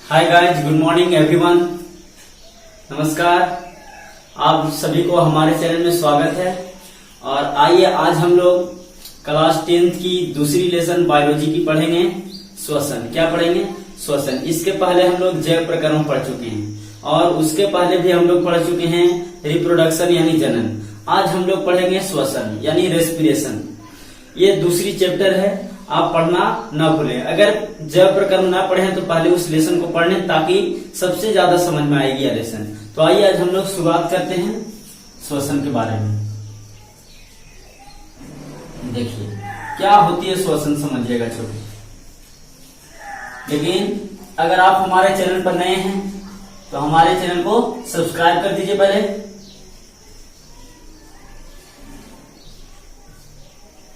Hi guys, good morning everyone. नमस्कार, आप सभी को हमारे चैनल में स्वागत है। और आइए आज हम लोग क्लास 10th की दूसरी लेसन बायोलॉजी की पढ़ेंगे। श्वसन क्या पढ़ेंगे? श्वसन। इसके पहले हम लोग जैव प्रकरण पढ़ चुके हैं और उसके पहले भी हम लोग पढ़ चुके हैं रिप्रोडक्शन यानी जनन। आज हम लोग पढ़ेंगे श्वसन यानी रेस्पिरेशन। ये दूसरी चैप्टर है, आप पढ़ना ना भूलें। अगर जैव प्रकरण ना पढ़े तो पहले उस लेसन को पढ़ लें ताकि सबसे ज्यादा समझ में आएगी यह लेसन। तो आइए आज हम लोग शुरुआत करते हैं श्वसन के बारे में। देखिए क्या होती है श्वसन, समझिएगा छोटे। लेकिन अगर आप हमारे चैनल पर नए हैं तो हमारे चैनल को सब्सक्राइब कर दीजिए पहले।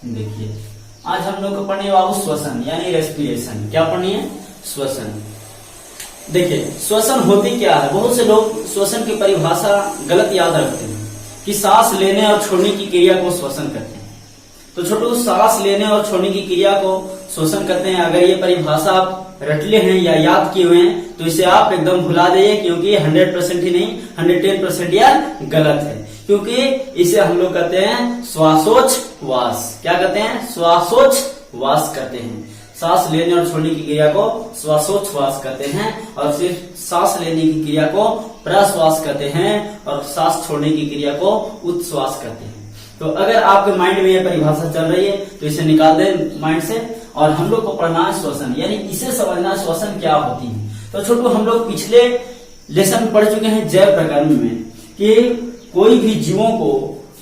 देखिए आज हम लोग को पढ़ने वाला श्वसन यानी रेस्पिरेशन। क्या पढ़नी है? श्वसन। देखिए श्वसन होती क्या है? बहुत से लोग श्वसन की परिभाषा गलत याद रखते हैं कि सांस लेने और छोड़ने की क्रिया को श्वसन कहते हैं। तो छोटू, सांस लेने और छोड़ने की क्रिया को श्वसन कहते हैं। अगर ये परिभाषा आप रटले हैं या याद किए हुए हैं तो इसे आप एकदम भुला दीजिए, क्योंकि 100% ही नहीं 110% यह गलत है। क्योंकि इसे हम लोग कहते हैं श्वासोच्छवास। क्या कहते हैं? श्वासोच्छवास कहते हैं। सांस लेने और छोड़ने की क्रिया को श्वासोच्छवास कहते हैं और सिर्फ सांस लेने की क्रिया को प्रश्वास कहते हैं और सांस छोड़ने की क्रिया को उच्छ्वास कहते हैं। तो अगर आपके माइंड में यह परिभाषा चल रही है तो इसे निकाल दें माइंड से। और हम लोग को पढ़ना है श्वसन, यानी इसे समझना श्वसन क्या होती है। तो छोटू, हम लोग पिछले लेसन पढ़ चुके हैं जैव प्रकरण में कि कोई भी जीवों को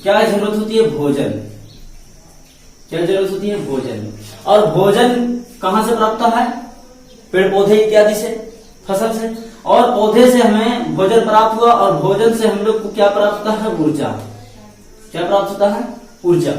क्या जरूरत होती है? भोजन। क्या जरूरत होती है? भोजन। और भोजन कहां से प्राप्त होता है? पेड़ पौधे इत्यादि से, फसल से। और पौधे से हमें भोजन प्राप्त हुआ और भोजन से हम लोग को क्या प्राप्त होता है? ऊर्जा। क्या प्राप्त होता है? ऊर्जा।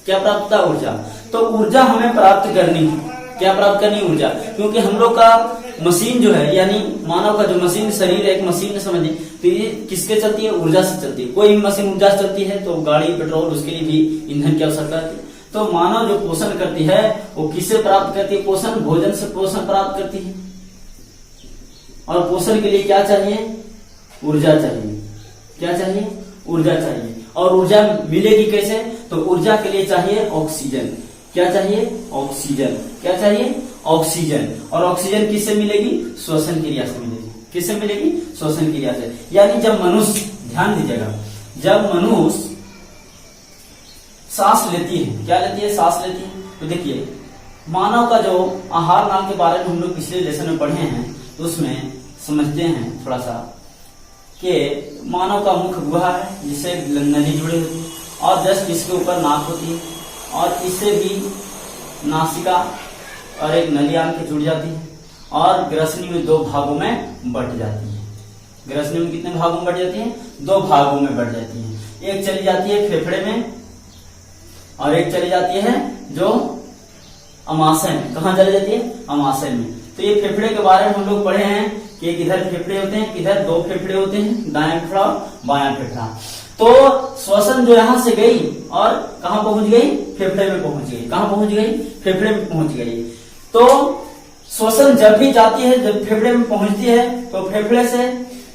क्या प्राप्त होता है? ऊर्जा। तो ऊर्जा हमें प्राप्त करनी है। क्या प्राप्त करनी? ऊर्जा। क्योंकि हम लोग का मशीन जो है, यानी मानव का जो मशीन शरीर है, एक मशीन में समझिए तो ये किसके चलती है? ऊर्जा से चलती है। कोई भी मशीन ऊर्जा से चलती है तो गाड़ी, पेट्रोल, उसके लिए भी ईंधन की आवश्यकता होती है। तो मानव जो पोषण करती है वो किससे प्राप्त करती है? पोषण। भोजन से पोषण प्राप्त करती है। और पोषण के लिए क्या चाहिए? ऊर्जा चाहिए। क्या चाहिए? ऊर्जा चाहिए। और ऊर्जा मिलेगी कैसे? तो ऊर्जा के लिए चाहिए ऑक्सीजन। क्या चाहिए? ऑक्सीजन। क्या चाहिए? ऑक्सीजन। और ऑक्सीजन किससे मिलेगी? श्वसन क्रिया से मिलेगी। किससे मिलेगी? श्वसन क्रिया से। यानी जब मनुष्य, ध्यान दीजिएगा, जब मनुष्य सांस लेती है, क्या लेती है? सांस लेती है। तो देखिए मानव का जो आहार नाम के बारे में हम लोग पिछले लेसन में पढ़े हैं तो उसमें समझते हैं थोड़ा सा कि मानव का मुख गुहा है जिससे नली जुड़ी होती है और जस्ट इसके ऊपर नाक होती है और इससे भी नासिका और एक नली आम के जुड़ जाती है और ग्रसनी में दो भागों में बट जाती है। ग्रसनी में कितने भागों में बट जाती है? दो भागों में बट जाती है। एक चली जाती है फेफड़े में और एक चली जाती है जो अमाशय में। कहाँ चली जाती है? अमाशय में। तो ये फेफड़े के बारे में हम लोग पढ़े हैं कि एक इधर फेफड़े होते हैं, इधर दो फेफड़े होते हैं, दायां फेफड़ा और बायां फेफड़ा। तो श्वसन जो यहां से गई और कहां पहुंच गई? फेफड़े में पहुंच गई। कहां पहुंच गई? फेफड़े में पहुंच गई। तो श्वसन जब भी जाती है, जब फेफड़े में पहुंचती है तो फेफड़े से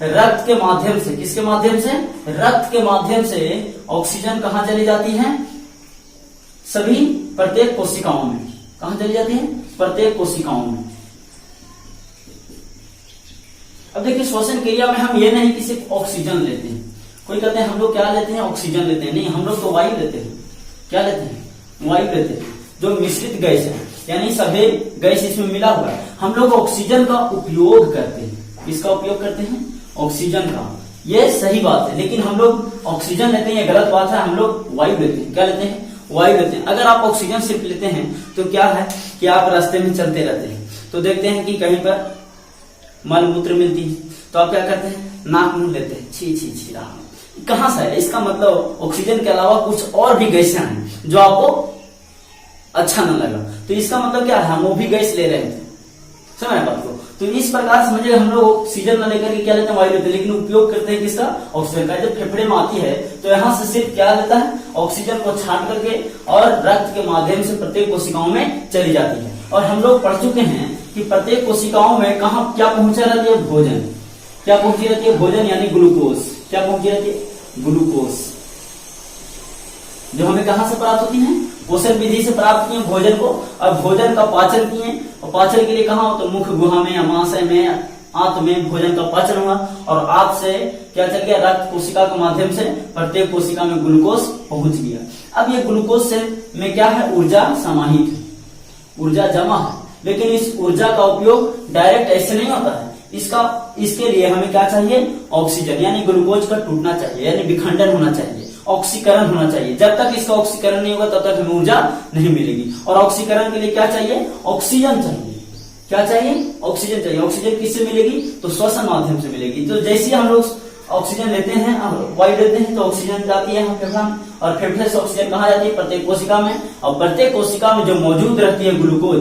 रक्त के माध्यम से, किसके माध्यम से? रक्त के माध्यम से ऑक्सीजन कहां चली जाती है? सभी प्रत्येक कोशिकाओं में। कहां चली जाती है? प्रत्येक कोशिकाओं में। अब देखिए श्वसन क्रिया में हम ये नहीं कि सिर्फ ऑक्सीजन लेते हैं। कोई कहते हैं हम लोग क्या लेते हैं? ऑक्सीजन लेते हैं। नहीं, हम लोग तो वायु लेते हैं। क्या लेते हैं? वायु लेते हैं, जो मिश्रित गैस है, यानी सभी गैस इसमें मिला हुआ है। हम लोग ऑक्सीजन का उपयोग करते हैं। किसका उपयोग करते हैं? ऑक्सीजन का। ये सही बात है, लेकिन हम लोग ऑक्सीजन लेते हैं ये गलत बात है। हम लोग वायु लेते हैं। क्या लेते हैं? वायु लेते हैं। अगर आप ऑक्सीजन सिर्फ लेते हैं तो क्या है कि आप रास्ते में चलते रहते हैं तो देखते हैं कि कहीं पर मल मूत्र मिलती है तो आप क्या करते हैं? नाक मुंह लेते हैं, छी छी छी रहा। कहां से है? इसका मतलब ऑक्सीजन के अलावा कुछ और भी गैसें हैं जो आपको अच्छा न लगा। तो इसका मतलब क्या है? हम वो भी गैस ले रहे थे। समझ बात को? तो इस प्रकार समझिए हम लोग ऑक्सीजन न लेकर के क्या लेते हैं? वायु लेते हैं, लेकिन उपयोग करते हैं किसका? ऑक्सीजन का। जब फेफड़े में आती है तो यहाँ से सिर्फ क्या लेता है? ऑक्सीजन को छांट करके और रक्त के माध्यम से प्रत्येक कोशिकाओं में चली जाती है। और हम लोग पढ़ चुके हैं कि प्रत्येक कोशिकाओं में कहा क्या पहुंचा रहती है, भोजन। क्या पहुंची रहती है, भोजन यानी ग्लूकोज। क्या पहुंची रहती है, ग्लूकोज, जो हमें कहां से प्राप्त होती है, पोषण विधि से प्राप्त किए भोजन को। अब भोजन का पाचन किए, और पाचन के लिए कहा हो तो मुख गुहा में, अमाशय में, आंत में भोजन का पाचन हुआ, और आंत से क्या चल गया, रक्त कोशिका के माध्यम से प्रत्येक कोशिका में ग्लूकोज पहुंच गया। अब ये ग्लूकोज से में क्या है, ऊर्जा समाहित है, ऊर्जा जमा है। लेकिन इस ऊर्जा का उपयोग डायरेक्ट ऐसे नहीं होता है, इसके लिए हमें क्या चाहिए, ऑक्सीजन, यानी ग्लूकोज का टूटना चाहिए, यानी विखंडन होना चाहिए, ऑक्सीकरण होना चाहिए। जब तक इसका ऑक्सीकरण नहीं होगा तब तक हमें ऊर्जा नहीं मिलेगी। और ऑक्सीकरण के लिए क्या चाहिए, ऑक्सीजन चाहिए। क्या चाहिए, ऑक्सीजन चाहिए। ऑक्सीजन किससे मिलेगी, तो श्वसन माध्यम से मिलेगी। तो जैसे हम लोग ऑक्सीजन लेते हैं, वायु लेते हैं, तो ऑक्सीजन जाती है फेफड़ा में, और फेफड़े से ऑक्सीजन कहाँ जाती है, प्रत्येक कोशिका में। और प्रत्येक कोशिका में जो मौजूद रहती है ग्लूकोज,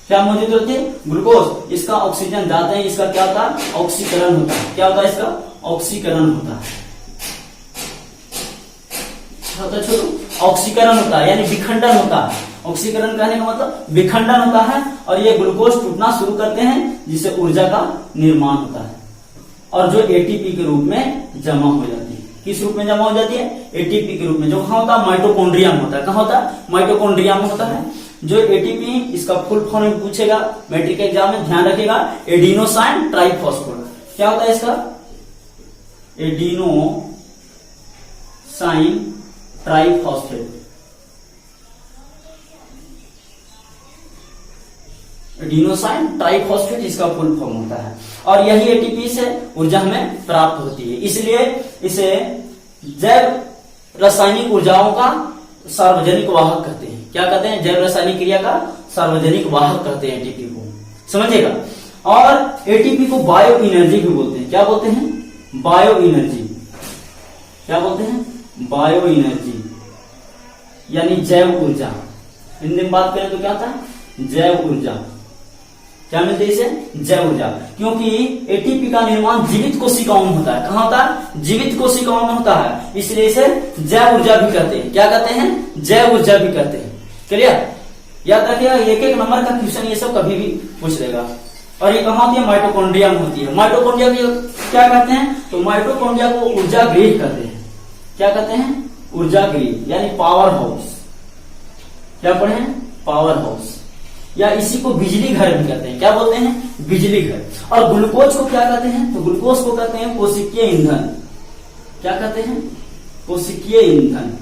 क्या मौजूद रहती है, ग्लूकोज, इसका ऑक्सीजन जाते हैं, इसका क्या होता है, ऑक्सीकरण होता है। क्या होता है, इसका ऑक्सीकरण होता है। छोटू, ऑक्सीकरण होता है यानी विखंडन होता है। ऑक्सीकरण कहने का मतलब विखंडन होता है, और ये ग्लूकोज टूटना शुरू करते हैं, जिससे ऊर्जा का निर्माण होता है, और जो एटीपी के रूप में जमा हो जाती है। किस रूप में जमा हो जाती है, एटीपी के रूप में, जो कहाँ होता है, माइटोकॉन्ड्रिया में होता है। कहाँ होता है, माइटोकॉन्ड्रिया में होता है। जो एटीपी, इसका फुल फॉर्म में पूछेगा मैट्रिक एग्जाम में, ध्यान रखेगा, एडिनोसाइन ट्राइफॉस्फेट। क्या होता है इसका, एडिनोसाइन ट्राइफॉस्फेट। एडिनोसाइन ट्राइफॉस्फेट इसका फुल फॉर्म होता है, और यही एटीपी से ऊर्जा हमें प्राप्त होती है। इसलिए इसे जैव रासायनिक ऊर्जाओं का सार्वजनिक वाहक कहते हैं। क्या कहते हैं, जैव रासायनिक क्रिया का सार्वजनिक वाहक कहते हैं एटीपी को, समझिएगा। और एटीपी को बायो एनर्जी भी बोलते हैं। क्या बोलते हैं, बायो एनर्जी। क्या बोलते हैं, बायो एनर्जी, यानी जैव ऊर्जा। हिंदी में बात करें तो क्या होता है, जैव ऊर्जा। क्या मिलती है इसे, जैव ऊर्जा, क्योंकि एटीपी का निर्माण जीवित कोशिकाओं में होता है। कहाँ होता है, जीवित कोशिकाओं में होता है, इसलिए इसे जैव ऊर्जा भी कहते हैं। क्या कहते हैं, जैव ऊर्जा भी कहते हैं। क्लियर, याद रखिएगा, एक एक नंबर का क्वेश्चन ये सब कभी भी पूछ लेगा। और ये कहाँ होती है, माइटोकॉन्ड्रिया में होती है। माइटोकॉन्ड्रिया क्या कहते हैं, तो माइटोकॉन्ड्रिया को ऊर्जा गृह कहते हैं। क्या कहते हैं, ऊर्जा गृह, यानी पावर हाउस। क्या पढ़े हैं, पावर हाउस, या इसी को बिजली घर भी कहते हैं। क्या बोलते हैं, बिजली घर। और ग्लूकोज को क्या कहते हैं, तो ग्लूकोज को कहते हैं कोशिकीय ईंधन। क्या कहते हैं, कोशिकीय ईंधन।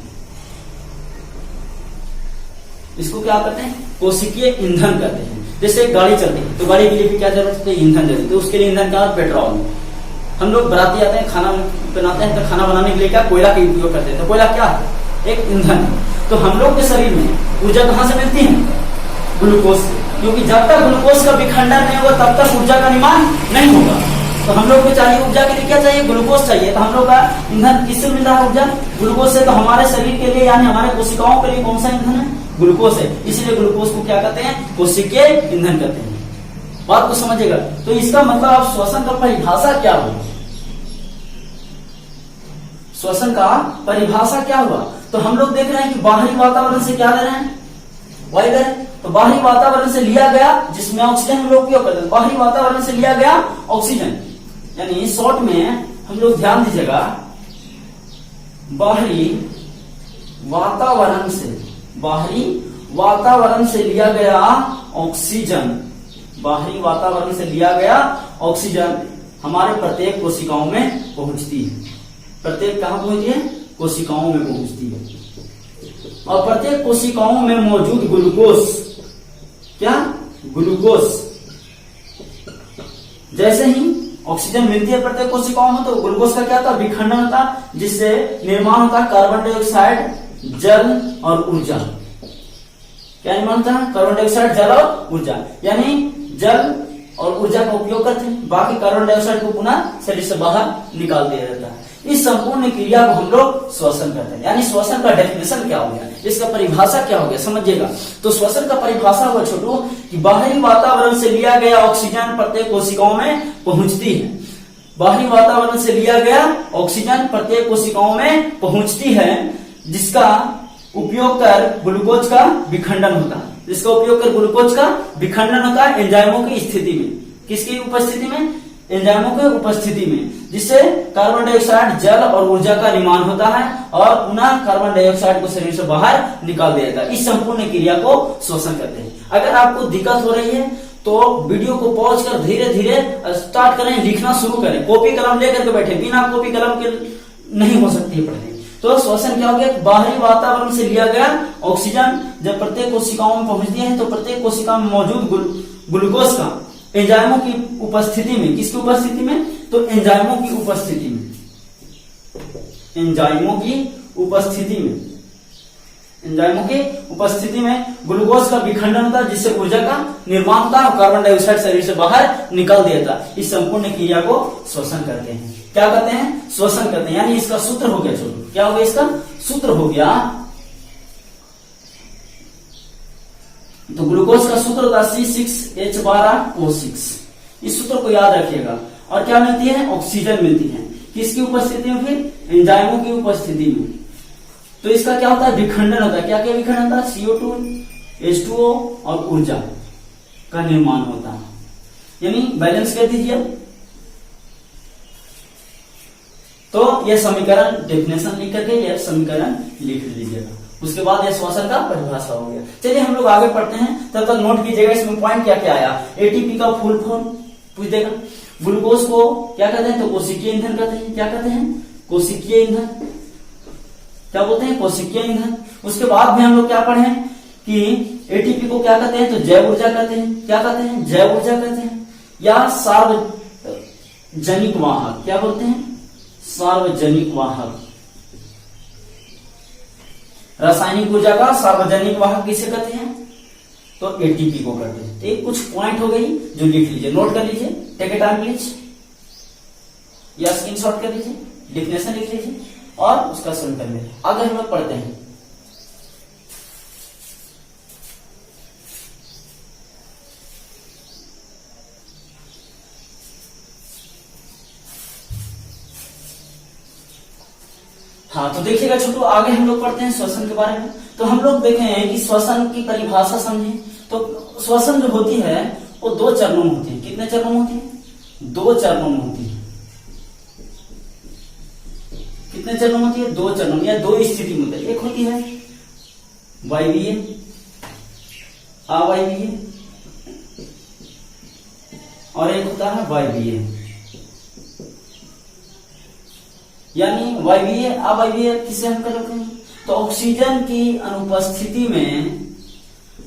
इसको क्या कहते हैं, कोशिकीय ईंधन कहते हैं। जैसे गाड़ी चलती है तो गाड़ी के लिए भी क्या जरूरत है, ईंधन जरूरत है। तो उसके लिए ईंधन क्या, पेट्रोल। हम लोग बराती आते हैं, खाना बनाते हैं, तो खाना बनाने के लिए क्या, कोयला का उपयोग करते हैं। तो कोयला क्या है, एक ईंधन है। तो हम लोग के शरीर में ऊर्जा कहां से मिलती है, ग्लूकोज से, क्योंकि जब तक ग्लूकोज का विखंडन नहीं होगा तब तक ऊर्जा का निर्माण नहीं होगा। तो हम लोग को चाहिए, ऊर्जा के लिए क्या चाहिए, ग्लूकोज चाहिए। तो हम लोग का ईंधन किससे मिल रहा है, ऊर्जा, ग्लूकोज से। तो हमारे शरीर के लिए यानी हमारे कोशिकाओं के लिए कौन सा ईंधन है, ग्लूकोज है। इसलिए ग्लूकोज को क्या कहते हैं, कोशिकीय ईंधन कहते हैं। बात को समझिएगा। तो इसका मतलब आप श्वसन का परिभाषा क्या हुआ, श्वसन का परिभाषा क्या हुआ। तो हम लोग देख रहे हैं कि बाहरी वातावरण से क्या ले रहे हैं, वायु ले रहे हैं। तो बाहरी वातावरण से लिया गया, जिसमें ऑक्सीजन हम लोग उपयोग करते हैं, बाहरी वातावरण से लिया गया ऑक्सीजन, यानी शॉर्ट में हम लोग ध्यान दीजिएगा, बाहरी वातावरण से लिया गया ऑक्सीजन, बाहरी वातावरण से लिया गया ऑक्सीजन हमारे प्रत्येक कोशिकाओं में पहुंचती है। प्रत्येक कहां पहुंचती है, कोशिकाओं में पहुंचती है। और प्रत्येक कोशिकाओं में मौजूद ग्लूकोज, क्या, ग्लूकोज, जैसे ही ऑक्सीजन मिलती है प्रत्येक कोशिकाओं में, तो ग्लूकोज का क्या होता है, विखंडन होता है, जिससे निर्माण होता है कार्बन डाइऑक्साइड, जल और ऊर्जा। क्या निर्माण होता है, कार्बन डाइऑक्साइड, जल और ऊर्जा, यानी जल और ऊर्जा का उपयोग करते हैं, बाकी कार्बन डाइऑक्साइड को पुनः शरीर से बाहर निकाल दिया जाता है। इस संपूर्ण क्रिया को हम लोग श्वसन कहते हैं। यानी श्वसन का डेफिनेशन क्या हो गया, इसका परिभाषा क्या हो गया, समझिएगा। तो श्वसन का परिभाषा हुआ छोटू कि बाहरी वातावरण से लिया गया ऑक्सीजन प्रत्येक कोशिकाओं में पहुंचती है। बाहरी वातावरण से लिया गया ऑक्सीजन प्रत्येक कोशिकाओं में पहुंचती है, जिसका उपयोग कर ग्लूकोज का विखंडन होता है। जिसका उपयोग कर ग्लूकोज का विखंडन होता है एंजाइमों की स्थिति में। किसकी उपस्थिति में? एंजाइमों की उपस्थिति में, जिससे कार्बन डाइऑक्साइड, जल और ऊर्जा का निर्माण होता है और पुनः कार्बन डाइऑक्साइड को शरीर से बाहर निकाल दिया जाता है। इस संपूर्ण क्रिया को श्वसन कहते हैं। अगर आपको दिक्कत हो रही है तो वीडियो को पॉज कर धीरे धीरे स्टार्ट करें, लिखना शुरू करें। कॉपी कलम लेकर के बैठे, बिना कॉपी कलम के नहीं हो सकती है पढ़ाई। तो श्वसन क्या हो गया? बाहरी वातावरण से लिया गया ऑक्सीजन जब प्रत्येक कोशिकाओं में पहुंचती है तो प्रत्येक कोशिका में मौजूद ग्लूकोज का एंजाइमों की उपस्थिति में, किसकी उपस्थिति में? तो एंजाइमों की उपस्थिति में, एंजाइमों की उपस्थिति में, एंजाइमों की उपस्थिति में ग्लूकोज का विखंडन होता है, जिससे ऊर्जा का निर्माण होता है और कार्बन डाइऑक्साइड शरीर से बाहर निकल देता है। इस संपूर्ण क्रिया को श्वसन करते हैं। क्या कहते हैं? श्वसन करते हैं। यानी इसका सूत्र हो गया, छोटू क्या हो गया? इसका सूत्र हो गया, तो ग्लूकोज का सूत्र होता है C6H12O6। इस सूत्र को याद रखिएगा। और क्या मिलती है? ऑक्सीजन मिलती है। किसकी उपस्थिति में? फिर एंजाइमों की उपस्थिति में। तो इसका क्या होता है? विखंडन होता है। क्या क्या विखंडन होता है? CO2, H2O और ऊर्जा का निर्माण होता है। यानी बैलेंस कर दीजिए। तो यह समीकरण डेफिनेशन लिख करके यह समीकरण लिख लीजिएगा। उसके बाद यह श्वसन का परिभाषा हो गया। चलिए हम लोग आगे पढ़ते हैं, तब तक नोट कीजिएगा इसमें पॉइंट क्या क्या आया। एटीपी का फुल फॉर्म पूछ देगा। ग्लूकोज को क्या कहते हैं? तो कोशिकीय ईंधन कहते हैं। क्या कहते हैं? कोशिकीय ईंधन। क्या बोलते हैं? कोशिकीय ईंधन। उसके बाद में हम लोग क्या पढ़े कि एटीपी को क्या कहते हैं? तो जैव ऊर्जा कहते हैं। क्या कहते हैं? जैव ऊर्जा कहते हैं या सार्वजनिक वाहक। क्या बोलते हैं? सार्वजनिक वाहक। रासायनिक ऊर्जा का सार्वजनिक वाहक किसे कहते हैं? तो एटीपी को कहते हैं। तो कुछ पॉइंट हो गई जो लिख लीजिए, नोट कर लीजिए। टेक ए टाइम प्लीज, या स्क्रीनशॉट कर लीजिए, डेफिनेशन लिख लीजिए और उसका समीकरण लिखिए। आगे हम लोग पढ़ते हैं। हाँ, तो देखिएगा छोटू, आगे हम लोग पढ़ते हैं श्वसन के बारे में। तो हम लोग देखे हैं कि श्वसन की परिभाषा समझे। तो श्वसन जो होती है वो 2 चरणों में होती है। कितने चरणों में होती है? 2 चरणों में होती है। कितने चरणों में होती है? 2 चरणों में या 2 स्थिति में होती है। एक होती है वायवीय, अवायवीय, और एक होता है वायवीय। यानी वायवीय, अवायवीय किसे हम कहते हैं? तो ऑक्सीजन की अनुपस्थिति में,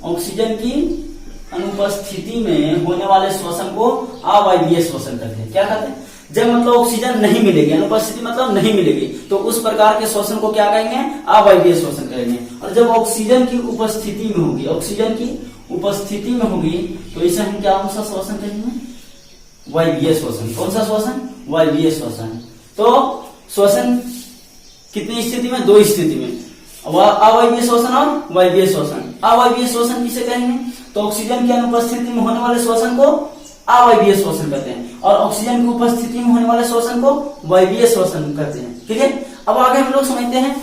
ऑक्सीजन की अनुपस्थिति में होने वाले श्वसन को अवायवीय श्वसन कहते हैं। क्या कहते हैं? जब मतलब ऑक्सीजन नहीं मिलेगी, अनुपस्थिति मतलब नहीं मिलेगी, तो उस प्रकार के श्वसन को क्या कहेंगे? अवायवीय श्वसन कहेंगे। और जब ऑक्सीजन की उपस्थिति में होगी, ऑक्सीजन की उपस्थिति में होगी, तो इसे हम क्या सा श्वसन कहेंगे? वायवीय श्वसन। कौन सा श्वसन? वायवीय श्वसन। तो श्वसन कितनी स्थिति में? 2 स्थिति में, अवायवीय श्वसन और वायवीय श्वसन। अवायवीय श्वसन किसे कहेंगे? तो ऑक्सीजन की अनुपस्थिति में होने वाले श्वसन को अवायवीय श्वसन कहते हैं और ऑक्सीजन की उपस्थिति में होने वाले श्वसन को वायवीय श्वसन कहते हैं। ठीक है, अब आगे हम लोग समझते हैं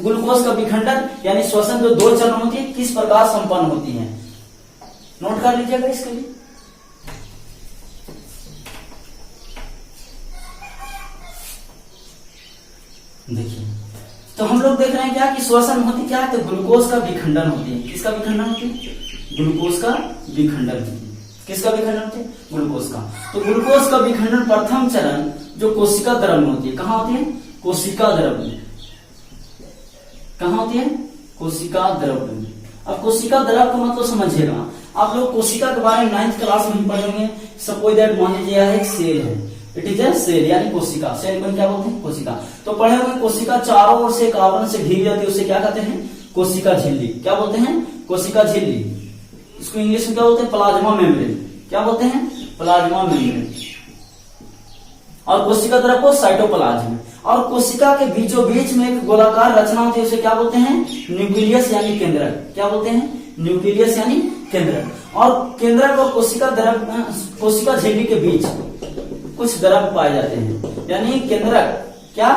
ग्लूकोज का विखंडन यानी श्वसन जो 2 चरण होती है किस प्रकार संपन्न होती है। नोट कर लीजिएगा इसके लिए। देखिए, तो हम लोग देख रहे हैं क्या कि श्वसन होती क्या है? तो ग्लूकोज का विखंडन होती है। किसका विखंडन होती है? ग्लूकोज का विखंडन होती है। किसका विखंडन होती है? ग्लूकोज का। तो ग्लूकोज का विखंडन प्रथम चरण जो कोशिका द्रव में होती है। कहाँ होती है? कोशिका द्रव में। कहाँ होती है? कोशिका द्रव में। अब कोशिका द्रव का मतलब समझिएगा। आप लोग कोशिका के बारे में 9th क्लास में पढ़े होंगे। सपोज दैट मान लीजिए यह एक सेल है, इट इज ए सेल यानी कोशिका। सेल को क्या बोलते हैं? कोशिका। तो पढ़े होंगे कोशिका चारों ओर से एक आवरण से घिरी जाती है, उसे क्या कहते हैं? कोशिका झिल्ली। क्या बोलते हैं? कोशिका झिल्ली। इसको इंग्लिश में क्या बोलते हैं? Plasma membrane. क्या बोलते हैं? Plasma membrane. और कोशिका द्रव को साइटोप्लाज्म। और कोशिका के बीचों बीच में एक गोलाकार रचना होती है, उसे क्या बोलते हैं? न्यूक्लियस यानी केंद्रक। क्या बोलते हैं? न्यूक्लियस यानी केंद्रक। और केंद्रक और कोशिका द्रव, कोशिका झिल्ली के बीच कुछ द्रव पाए जाते हैं। यानी केंद्रक, क्या?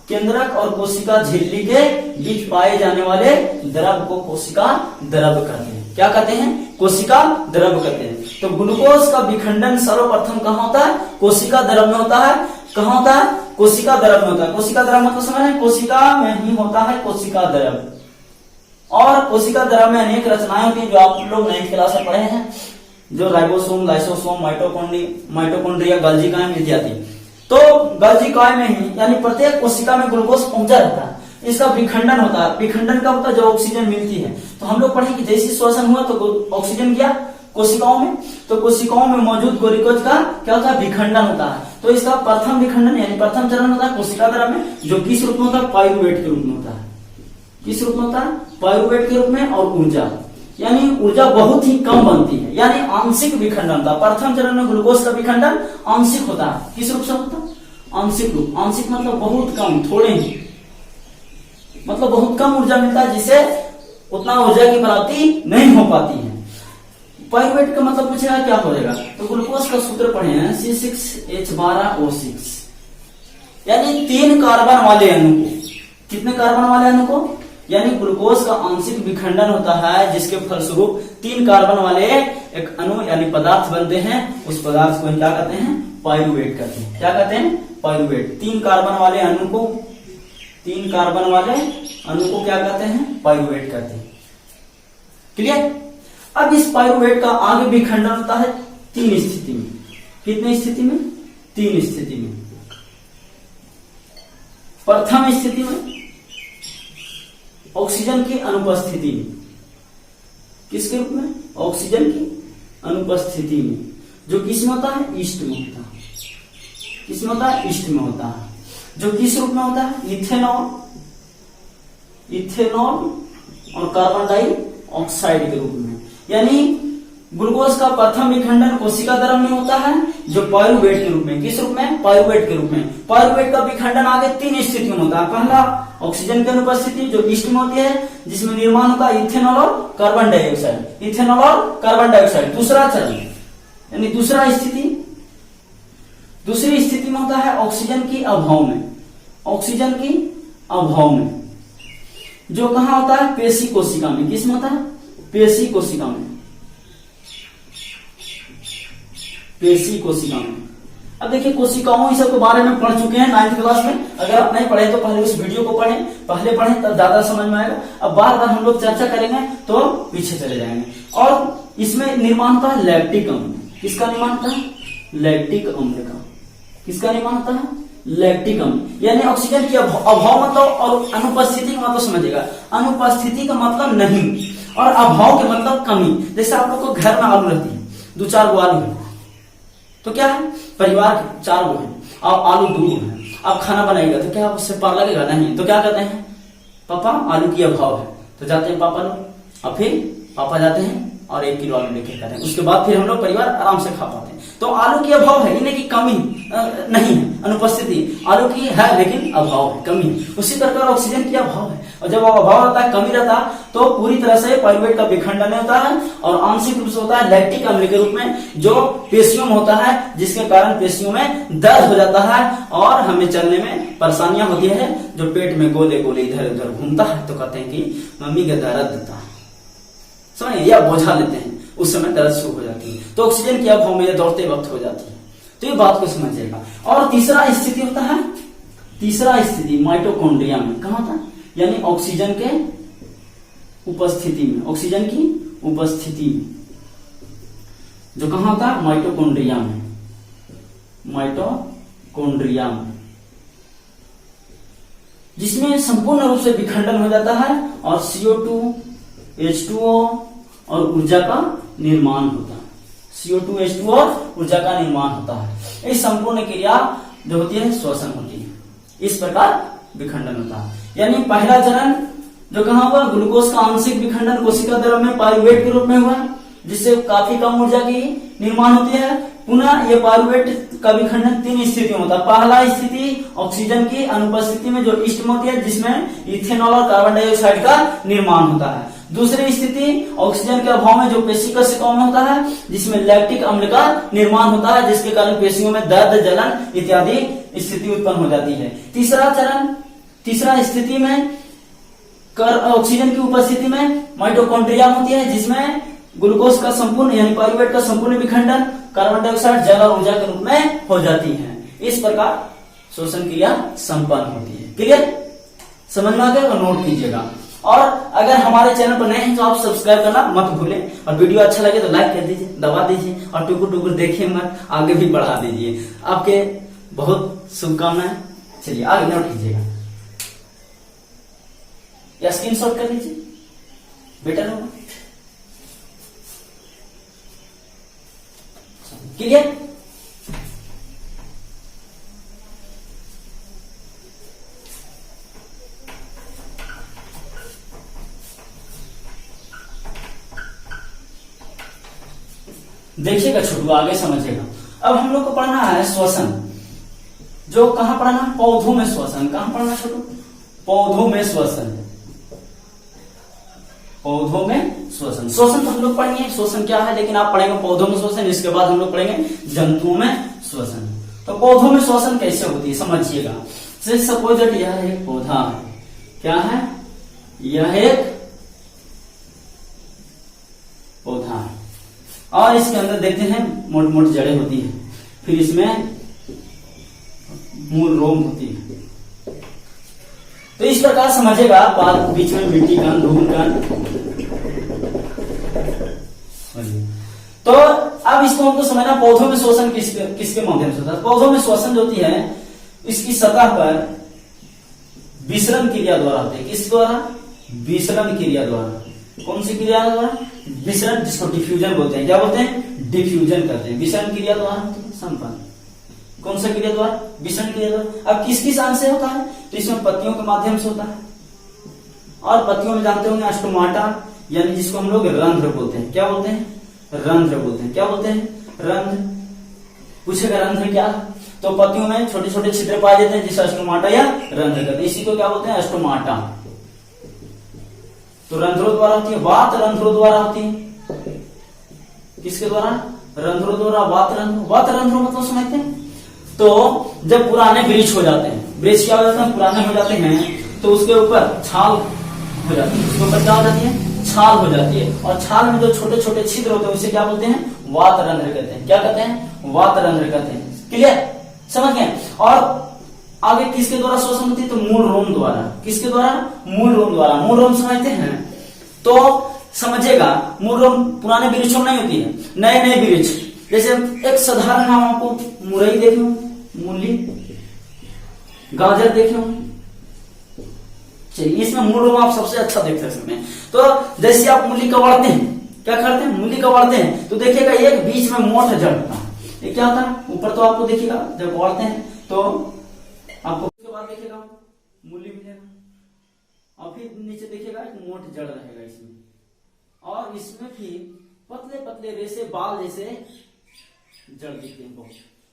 केंद्रक और कोशिका झिल्ली के बीच पाए जाने वाले द्रव को कोशिका द्रव कहते हैं। क्या कहते हैं? कोशिका द्रव कहते हैं। तो ग्लूकोज का विखंडन सर्वप्रथम कहाँ होता है? कोशिका द्रव में होता है। कहाँ होता है? कोशिका द्रव में होता है। कोशिका द्रव मतलब समझ रहे हैं? कोशिका में ही होता है कोशिका द्रव। और कोशिका द्रव में अनेक रचनाएं होती है जो आप लोग 9th क्लास में पढ़े हैं, जो राइबोसोम, लाइसोसोम, माइटोकॉन्ड्रिया, गोल्गी कायम इत्यादि। तो गोल्गी कायम में ही यानी प्रत्येक कोशिका में ग्लूकोज पहुंचा रहता है। इसका विखंडन होता है। विखंडन कब होता है? जब ऑक्सीजन मिलती है। तो हम लोग पढ़े कि जैसे श्वसन हुआ तो ऑक्सीजन गया कोशिकाओं में, तो कोशिकाओं में मौजूद ग्लूकोज का क्या होता है? विखंडन होता है। तो इसका प्रथम विखंडन यानी प्रथम चरण होता है कोशिका द्रव में, जो किस रूप में होता है? पाइरुवेट के रूप में होता है। किस रूप में होता है? पाइरुवेट के रूप में। और ऊर्जा यानी ऊर्जा बहुत ही कम बनती है, यानी आंशिक विखंडन होता है। प्रथम चरण में ग्लूकोज का विखंडन आंशिक होता है। किस रूप से होता है? आंशिक रूप। आंशिक मतलब बहुत कम, थोड़े ही, मतलब बहुत कम ऊर्जा मिलता है, जिससे उतना ऊर्जा की प्राप्ति नहीं हो पाती है। पाइरुवेट का मतलब पूछेगा क्या हो जाएगा? तो ग्लूकोज का सूत्र पढ़े हैं C6H12O6, यानी 3 कार्बन वाले अणु को। कितने कार्बन वाले अणु को? यानी ग्लूकोज का आंशिक विखंडन होता है, जिसके फलस्वरूप 3 कार्बन वाले एक अणु यानी पदार्थ बनते हैं। उस पदार्थ को क्या कहते हैं? पाइरुवेट कहते हैं। क्या कहते हैं? पाइरुवेट। 3 कार्बन वाले अणु को, 3 कार्बन वाले अणु को क्या कहते हैं? पाइरुवेट कहते हैं। क्लियर? अब इस पाइरुवेट का आगे विखंडन होता है 3 स्थिति में। कितने स्थिति में? 3 स्थिति में। प्रथम स्थिति में ऑक्सीजन की अनुपस्थिति में। किसके रूप में? ऑक्सीजन की अनुपस्थिति में, जो किस में होता है? ईस्ट में होता है। किस में होता है? ईस्ट में होता है। जो किस रूप में होता है? इथेनॉल, इथेनॉल और कार्बन डाइऑक्साइड के रूप में। यानी ग्लूकोज का प्रथम विखंडन कोशिका द्रव में होता है, जो पाइरुवेट के रूप में। किस रूप में? पाइरुवेट के रूप में। पाइरुवेट का विखंडन आगे 3 स्थितियों में होता है। पहला ऑक्सीजन की अनुपस्थिति, जो ईस्ट में होती है, जिसमें निर्माण होता है इथेनॉल और कार्बन डाइऑक्साइड। इथेनॉल और कार्बन डाइऑक्साइड दूसरा चरण, यानी दूसरा स्थिति। दूसरी स्थिति में होता है ऑक्सीजन की अभाव में। ऑक्सीजन की अभाव में, जो कहां होता है? पेशी कोशिका में। किस में होता है? पेशी कोशिका में। पेशी कोशिका में। अब देखिए, कोशिकाओं इस सब के बारे में पढ़ चुके हैं 9th क्लास में। अगर आप नहीं पढ़े तो पहले उस वीडियो को पढ़ें, पहले पढ़ें तब ज्यादा समझ में आएगा। अब बार बार हम लोग चर्चा करेंगे तो पीछे चले जाएंगे। और इसमें निर्माण होता है लैक्टिक अम्ल। किसका निर्माण होता है? लैक्टिक अम्ल का। किसका निर्माण होता है? लैक्टिक अम्ल। यानी ऑक्सीजन की अभाव मतलब और अनुपस्थिति का मतलब समझिएगा। अनुपस्थिति का मतलब नहीं और अभाव के मतलब कमी। जैसे आप लोग को घर में आलू रहती है, 2-4 गो आलू है, तो क्या है? परिवार के 4 गो है, आप आलू 2 है, आप खाना बनाएगा तो क्या उससे पार लगेगा? नहीं। तो क्या कहते हैं? पापा आलू की अभाव है, तो जाते हैं पापा लोग, और फिर पापा जाते हैं और 1 किलो आलू लेके खाते हैं। उसके बाद फिर हम लोग परिवार आराम से खा पाते हैं। तो आलू की अभाव है, इन्हें की कमी नहीं है, अनुपस्थिति। आलू की है लेकिन अभाव है, कमी है। उसी प्रकार ऑक्सीजन की अभाव है, और जब अभाव रहता है, कमी रहता है, तो पूरी तरह से पाइरुवेट का विखंडन होता है और आंशिक रूप से होता है लैक्टिक अम्ल के रूप में, जो पेशियों में होता है, जिसके कारण पेशियों में दर्द हो जाता है और हमें चलने में परेशानियां होती है। जो पेट में गोले गोले इधर उधर घूमता है, तो कहते हैं कि मम्मी का दर्द देता है, समझिए, या बोझा लेते हैं, उस समय दर्द शुरू हो जाती है। तो ऑक्सीजन की अभाव में दौड़ते वक्त हो जाती है। तो ये बात को समझिएगा। और तीसरा स्थिति होता है, तीसरा स्थिति माइटोकॉन्ड्रिया में। कहां होता है? यानी ऑक्सीजन के उपस्थिति में। ऑक्सीजन की उपस्थिति में, जो कहां होता है? माइटोकॉन्ड्रिया में। माइटोकॉन्ड्रिया में, जिसमें संपूर्ण रूप से विखंडन हो जाता है और CO2, H2O और ऊर्जा का निर्माण होता है। CO2, H2O और ऊर्जा का निर्माण होता है। इस संपूर्ण क्रिया जो होती है श्वसन होती है। इस प्रकार विखंडन होता है। यानी पहला चरण जो कहां हुआ? ग्लूकोज का आंशिक विखंडन कोशिका द्रव में पाइरुवेट के रूप में हुआ, जिससे काफी कम ऊर्जा की निर्माण होती है। पुनः ये पाइरुवेट का विखंडन 3 स्थितियों में होता है। पहला स्थिति ऑक्सीजन की अनुपस्थिति में, जो ईस्ट में होती है, जिसमें इथेनॉल और कार्बन डाइऑक्साइड का निर्माण होता है। दूसरी स्थिति ऑक्सीजन के अभाव में, जो पेशी कोशिकाओं में होता है, जिसमें लैक्टिक अम्ल का निर्माण होता है, जिसके कारण पेशियों में दर्द, जलन इत्यादि स्थिति उत्पन्न हो जाती है। तीसरा चरण, तीसरा स्थिति में ऑक्सीजन की उपस्थिति में माइटोकॉन्ड्रिया होती है, जिसमें ग्लूकोज का संपूर्ण यानी पाइरूवेट का संपूर्ण विखंडन कार्बन डाइऑक्साइड जल और ऊर्जा के रूप में हो जाती है। इस प्रकार श्वसन क्रिया संपन्न होती है। क्लियर? समझ में आ गया तो नोट कीजिएगा। और अगर हमारे चैनल पर नए हैं तो आप सब्सक्राइब करना मत भूलें, और वीडियो अच्छा लगे तो लाइक कर दीजिए, दबा दीजिए, और टुकुर टुकुर देखिए मत, आगे भी बढ़ा दीजिए। आपके बहुत शुभकामनाएं। चलिए आगे नोट कीजिएगा या स्क्रीनशॉट कर लीजिए, बेटर होगा। क्लियर? देखिएगा छोटू, आगे समझिएगा। अब हम लोग को पढ़ना है श्वसन, जो कहां पढ़ना? पौधों में श्वसन। कहां पढ़ना छोटू? पौधों में श्वसन। पौधों में श्वसन। श्वसन तो हम लोग पढ़ेंगे श्वसन क्या है, लेकिन आप पढ़ेंगे पौधों में श्वसन, इसके बाद हम लोग पढ़ेंगे जंतुओं में श्वसन। तो पौधों में श्वसन कैसे होती है समझिएगा। सपोज दैट यह एक पौधा है। क्या है? यह एक पौधा है, और इसके अंदर देखते हैं मोटी मोटी जड़ें होती है, फिर इसमें मूल रोम होती है। तो इस प्रकार समझेगा, बाद बीच में मिट्टी कण, धूल कण। तो अब इसको हमको समझना, पौधों में श्वसन किसके माध्यम से होता है। पौधों में श्वसन जो होती है, इसकी सतह पर विसरण क्रिया द्वारा होती है। किस द्वारा? विसरण क्रिया द्वारा। कौन सी क्रिया द्वारा? विसरण, जिसको डिफ्यूजन बोलते हैं। क्या बोलते हैं? डिफ्यूजन करते हैं। विसरण क्रिया द्वारा संपन्न। कौन सा क्रिया द्वारा? विसरण क्रिया द्वारा। अब किस किस अंग से होता है? तो इसमें पत्तियों के माध्यम से होता है, और पत्तियों में जानते होंगे स्टोमाटा, यानी जिसको हम लोग रंध्र बोलते हैं। क्या बोलते हैं? रंध्र बोलते हैं। क्या बोलते हैं? रंध्र। पूछेगा रंध्र क्या? तो पत्तियों में छोटे छोटे छिद्र पाए जाते हैं, जिसे स्टोमाटा या रंध्र कहते हैं। इसी को क्या बोलते हैं? स्टोमाटा। तो रंध्रों द्वारा होती है, वात रंध्रों द्वारा होती है। किसके द्वारा? रंध्रों द्वारा। वात रंध्र। वात रंध्रों मतलब समझते हैं? तो जब पुराने वृक्ष हो जाते हैं, वृक्ष क्या हो जाते हैं? पुराने हो जाते हैं, तो उसके ऊपर छाल हो जाती है। उसके ऊपर क्या हो जाती है? छाल हो जाती है, और छाल में जो छोटे छोटे छिद्र होते हैं उसे क्या बोलते हैं? वात रंध्र कहते हैं। क्या कहते हैं? वात रंध्र कहते हैं। क्लियर? समझ गए? और आगे किसके द्वारा श्वसन होती है? तो मूल रोम द्वारा। किसके द्वारा? मूल रोम द्वारा। मूल रोम समझते हैं? तो समझिएगा, मूल रोम पुराने वृक्षों में नहीं होती है, नए नए वृक्ष। जैसे एक साधारण नाम आपको मुरई देखे हो, मूली, गाजर देखे हो। चलिए, इसमें मूल रोम आप सबसे अच्छा देख सकते हैं। तो जैसे आप मूली कबाड़ते हैं, क्या करते हैं? मूली कबाड़ते हैं, तो देखिएगा एक बीच में मोटा जड़ होता है। ये क्या होता है? ऊपर तो आपको देखिएगा जब कबाड़ते हैं तो आपको, उसके बाद देखिएगा मूली मिलेगा, और फिर नीचे देखिएगा एक मोट जड़ रहेगा इसमें, और इसमें फिर पतले पतले रेशे, बाल जैसे जड़ दिखते हैं बहुत।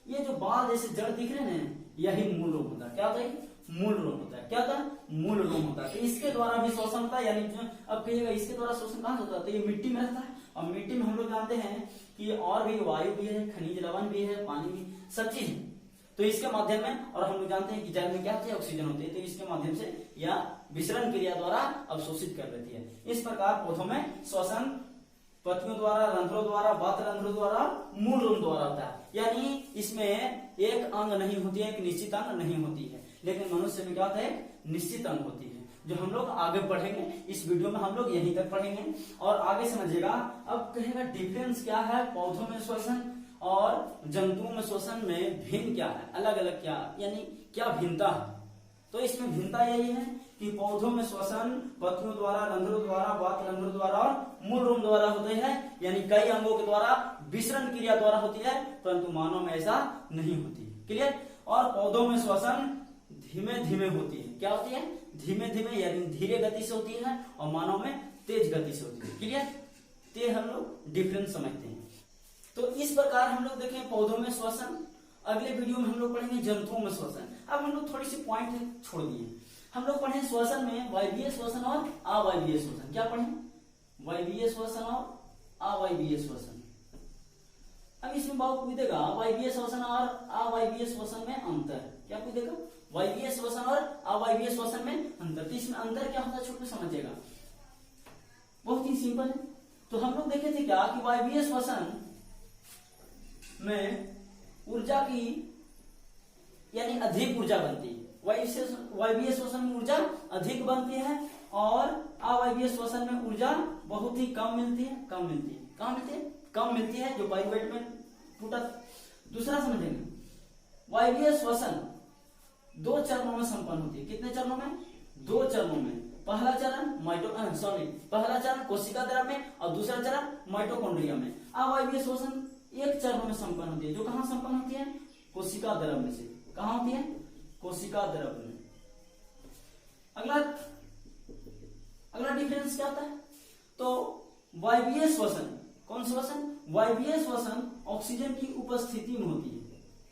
ये जो बाल जैसे जड़ दिख रहे हैं, यही मूल रोम होता है। क्या होता है? मूल रोम होता है। क्या होता है? मूल रोम होता है। तो इसके द्वारा भी श्वसन होता है, यानी अब कहिएगा इसके द्वारा श्वसन कहां होता है? तो ये मिट्टी में रहता है, और मिट्टी में हम लोग जानते हैं कि और भी वायु भी है, खनिज लवण भी है, पानी भी, सब चीज है। तो इसके माध्यम में, और हम लोग जानते हैं कि जल में क्या होती है? ऑक्सीजन होती है। तो इसके माध्यम से या विसरण क्रिया द्वारा अवशोषित कर देती है। इस प्रकार पौधों में श्वसन पत्तियों द्वारा, रंध्रों द्वारा, वात रंध्रों द्वारा, मूल रोम द्वारा होता है। यानी इसमें एक अंग नहीं होती है, एक निश्चित अंग नहीं होती है, लेकिन मनुष्य में क्या होता है? निश्चित अंग होती है, जो हम लोग आगे पढ़ेंगे। इस वीडियो में हम लोग यहीं तक पढ़ेंगे, और आगे समझिएगा। अब कहेगा डिफरेंस क्या है पौधों में श्वसन और जंतुओं में श्वसन में भिन्न क्या है, अलग अलग क्या, यानी क्या भिन्नता है। तो इसमें भिन्नता यही है कि पौधों में श्वसन पत्तियों द्वारा, रंध्रों द्वारा, वात रंध्रों द्वारा और मूल रोम द्वारा होते हैं, यानी कई अंगों के द्वारा विसरण क्रिया द्वारा होती है, परंतु मानव में ऐसा नहीं होती। क्लियर? और पौधों में श्वसन धीमे धीमे होती है। क्या होती है? धीमे धीमे, यानी धीरे गति से होती है, और मानव में तेज गति से होती है। क्लियर? ते हम लोग डिफरेंस समझते हैं। तो इस प्रकार हम लोग देखें पौधों में श्वसन। अगले वीडियो में हम लोग पढ़ेंगे जंतुओं में श्वसन। अब हम लोग थोड़ी सी पॉइंट छोड़ दिए, हम लोग पढ़े श्वसन में वायवीय श्वसन और अवायवीय श्वसन। क्या पढ़े? वायवीय श्वसन और अवायवीय श्वसन। अब इसमें बात पूछेगा वायवीय श्वसन और अवायवीय श्वसन में अंतर। क्या पूछेगा? वायवीय श्वसन और अवायवीय श्वसन में अंतर। तो इसमें अंतर क्या होता है छोटे समझिएगा, बहुत ही सिंपल है। तो हम लोग देखे थे क्या कि वायवीय श्वसन में ऊर्जा की यानी अधिक ऊर्जा बनती है, वायवीय श्वसन में ऊर्जा अधिक बनती है और अवायवीय श्वसन में ऊर्जा बहुत ही कम मिलती है, कम मिलती है जो पाइरुवेट में टूटा। दूसरा समझेंगे, वायवीय श्वसन 2 चरणों में संपन्न होती है। कितने चरणों में? 2 चरणों में। पहला चरण कोशिका द्रव में और दूसरा चरण माइटोकॉन्ड्रिया में। अवायवीय श्वसन 1 चरणों में संपन्न होती है, जो कहां संपन्न होती है? कोशिका द्रव में से। कहां होती है? कोशिका द्रव में। अगला डिफरेंस क्या होता है? तो वायवीय श्वसन, कौन श्वसन? वायवीय श्वसन ऑक्सीजन की उपस्थिति में होती है।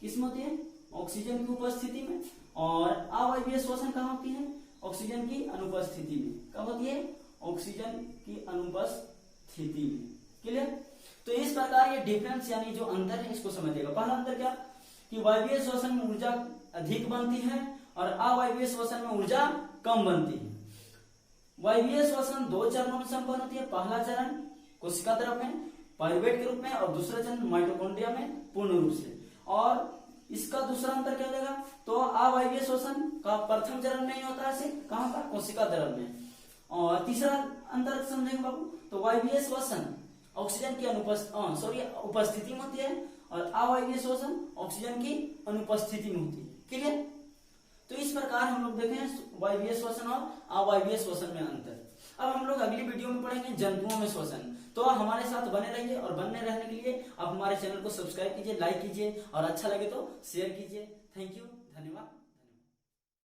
किसमें होती है? ऑक्सीजन की उपस्थिति में। और अवायवीय श्वसन कहां होती है? ऑक्सीजन की अनुपस्थिति में। कब होती है? ऑक्सीजन की अनुपस्थिति में। क्लियर? तो इस प्रकार ये डिफरेंस यानी जो अंतर है इसको समझिएगा। पहला अंतर क्या कि वायवीय श्वसन में ऊर्जा अधिक बनती है और अवायवीय श्वसन में ऊर्जा कम बनती है। वायवीय श्वसन 2 चरणों में संपन्न होती है। पहला चरण कोशिका द्रव में पाइरुवेट के रूप में और दूसरा चरण माइटोकॉन्ड्रिया में पूर्ण रूप से। और इसका दूसरा अंतर क्या देगा? तो अवायवीय श्वसन का प्रथम चरण में ही होता है, कहां का? कोशिका द्रव में। और तीसरा अंतर समझेंगे बाबू, तो वायवीय श्वसन ऑक्सीजन की उपस्थिति में होती है और अवायवीय श्वसन ऑक्सीजन की अनुपस्थिति में होती है। क्लियर? तो इस प्रकार हम लोग देखें वायवीय श्वसन और अवायवीय श्वसन में अंतर। अब हम लोग अगली वीडियो में पढ़ेंगे जंतुओं में श्वसन। तो हमारे साथ बने रहिए और बनने रहने के लिए आप हमारे चैनल को सब्सक्राइब कीजिए, लाइक कीजिए और अच्छा लगे तो शेयर कीजिए। थैंक यू, धन्यवाद।